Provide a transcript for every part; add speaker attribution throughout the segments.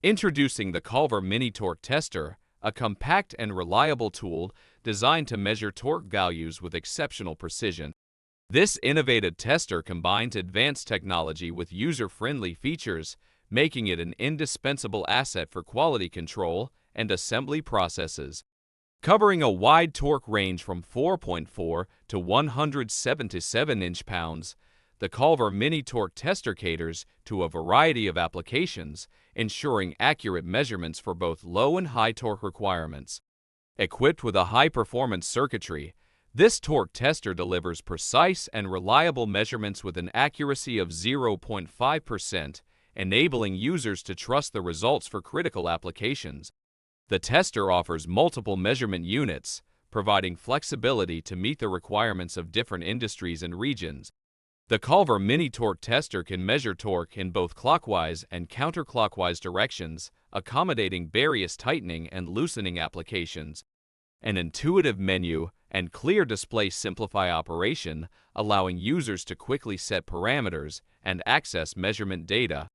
Speaker 1: Introducing the Kolver Mini Torque Tester, a compact and reliable tool designed to measure torque values with exceptional precision. This innovative tester combines advanced technology with user-friendly features, making it an indispensable asset for quality control and assembly processes. Covering a wide torque range from 4.4 to 177 inch-pounds, the Kolver Mini Torque Tester caters to a variety of applications, ensuring accurate measurements for both low and high torque requirements. Equipped with a high-performance circuitry, this torque tester delivers precise and reliable measurements with an accuracy of 0.5%, enabling users to trust the results for critical applications. The tester offers multiple measurement units, providing flexibility to meet the requirements of different industries and regions. The Kolver Mini Torque Tester can measure torque in both clockwise and counterclockwise directions, accommodating various tightening and loosening applications. An intuitive menu and clear display simplify operation, allowing users to quickly set parameters and access measurement data.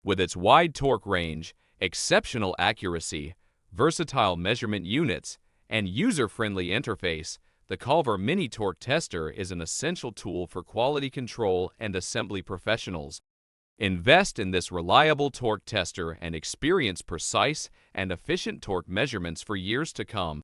Speaker 1: With its wide torque range, exceptional accuracy, versatile measurement units, and user-friendly interface, the Kolver Mini Torque Tester is an essential tool for quality control and assembly professionals. Invest in this reliable torque tester and experience precise and efficient torque measurements for years to come.